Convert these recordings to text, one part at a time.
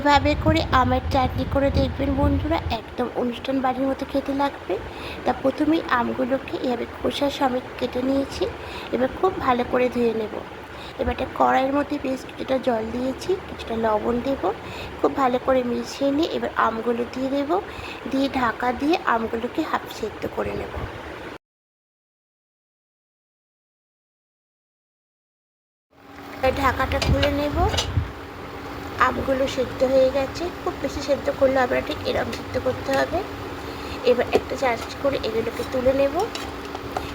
এইভাবে করে আমের চাটনি করে দেখবেন বন্ধুরা, একদম অনুষ্ঠান বাড়ির মতো খেতে লাগবে। তা প্রথমেই আমগুলোকে এভাবে খোসা সমেত কেটে নিয়েছি। এবার খুব ভালো করে ধুয়ে নেব। এবার একটা কড়াইয়ের মধ্যে বেশ কিছুটা জল দিয়েছি, কিছুটা লবণ দেব, খুব ভালো করে মিশিয়ে নিয়ে এবার আমগুলো দিয়ে দেব, দিয়ে ঢাকা দিয়ে আমগুলোকে হাফ সেদ্ধ করে নেব। ঢাকাটা খুলে নেব। আমগুলো সেদ্ধ হয়ে গেছে, খুব বেশি সেদ্ধ করলে হবে না, ঠিক এরকম সেদ্ধ করতে হবে। এবার একটা চামচ করে এগুলোকে তুলে নেব,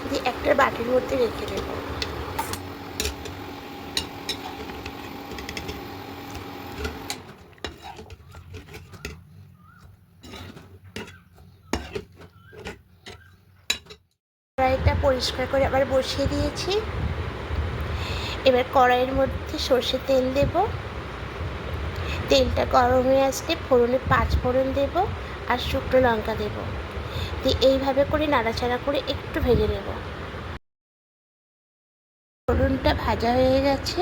দিয়ে একটা বাটির মধ্যে রেখে দেব। কড়াইটা পরিষ্কার করে আবার বসিয়ে দিয়েছি। এবার কড়াইয়ের মধ্যে সর্ষের তেল দেব। তেলটা গরম হয়ে আসলে ফোড়নে 5 ফোড়ন দেব আর শুকনো লঙ্কা দেব, দিয়ে এইভাবে করে নাড়াচাড়া করে একটু ভেজে নেব। ফোড়নটা ভাজা হয়ে গেছে,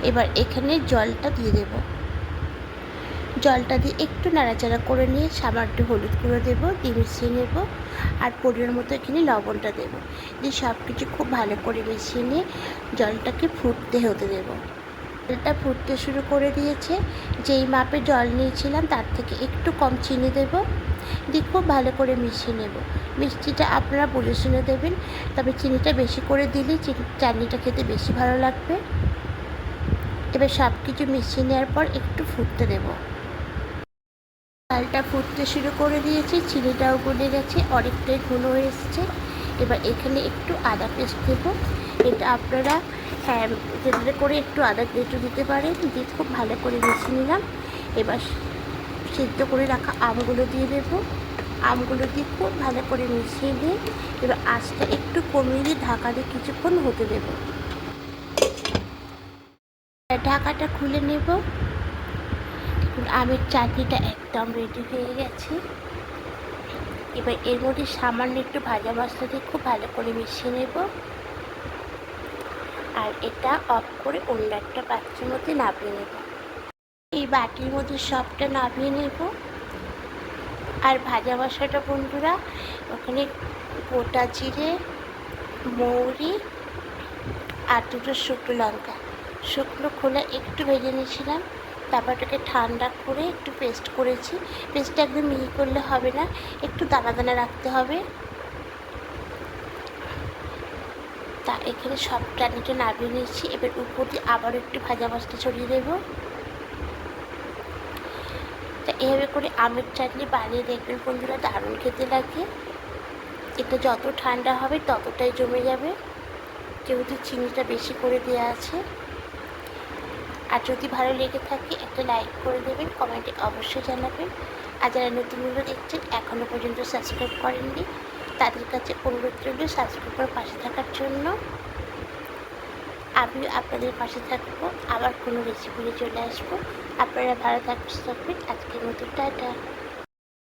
এবার এখানে জলটা দিয়ে দেব। জলটা দিয়ে একটু নাড়াচাড়া করে নিয়ে সামান্য হলুদ গুঁড়ো দেবো, দিয়ে মিশিয়ে নেব। আর পরিমাণ মতো এখানে লবণটা দেবো, দিয়ে সব কিছু খুব ভালো করে মিশিয়ে নিয়ে জলটাকে ফুটতে হতে দেবো। জলটা ফুটতে শুরু করে দিয়েছে, যেই মাপে জল নিয়েছিলাম তার থেকে একটু কম চিনি দেব, দিয়ে খুব ভালো করে মিশিয়ে নেব। মিষ্টিটা আপনারা বুঝে শুনে দেবেন, তবে চিনিটা বেশি করে দিলে চাটনিটা খেতে বেশি ভালো লাগবে। এবার সব কিছু মিশিয়ে নেওয়ার পর একটু ফুটতে দেবো। চালটা ফুটতে শুরু করে দিয়েছি, চিনিটাও গলে গেছে, অনেকটাই ঘন হয়ে এসছে। এবার এখানে একটু আদা পেস্ট দেবো। এটা আপনারা তেলে করে একটু আদা কেটে দিতে পারেন, দিয়ে খুব ভালো করে মিশিয়ে নিলাম। এবার সিদ্ধ করে রাখা আমগুলো দিয়ে দেবো। আমগুলো দিয়ে খুব ভালো করে মিশিয়ে নিয়ে এবার আঁচটা একটু কমিয়ে দিয়ে ঢাকা দিয়ে কিছুক্ষণ হতে দেবো। ঢাকাটা খুলে নেব। আমের চাটনিটা একদম রেডি হয়ে গেছে। এবার এর মধ্যে সামান্য একটু ভাজা মশলা দিয়ে খুব ভালো করে মিশিয়ে নেব, আর এটা অফ করে অন্য একটা পাত্রের মধ্যে নামিয়ে নেব। এই বাটির মধ্যে সবটা নামিয়ে নেব। আর ভাজা মশলাটা বন্ধুরা, ওখানে গোটা জিরে, মৌরি আর দুটো শুকনো লঙ্কা, শুকনো খোলা একটু ভেজে নিয়েছিলাম। তারপর ওটাকে ঠান্ডা করে একটু পেস্ট করেছি। পেস্টটা একদম মিহি করলে হবে না, একটু দানা দানা রাখতে হবে। তা এখানে সব চাটনিটা নামিয়ে নিয়েছি। এবার উপর দিয়ে আবার একটু ভাজা মশলা ছড়িয়ে দেবো। তা এভাবে করে আমের চাটনি বানিয়ে দেখবেন বন্ধুরা, দারুণ খেতে লাগে। এটা যত ঠান্ডা হবে ততটাই জমে যাবে, যেহেতু চিনিটা বেশি করে দেওয়া আছে। আর যদি ভালো লেগে থাকে একটা লাইক করে দেবেন, কমেন্টে অবশ্যই জানাবেন। আর যারা নতুন ভিডিও দেখছেন এখনও পর্যন্ত সাবস্ক্রাইব করেননি, তাদের কাছে অনুরোধ রইল সাবস্ক্রাইব করে পাশে থাকার জন্য। আমিও আপনাদের পাশে থাকবো, আবার কোনো রেসিপি নিয়ে চলে আসবো। আপনারা ভালো থাকবেন। আজকের মতো টাটা।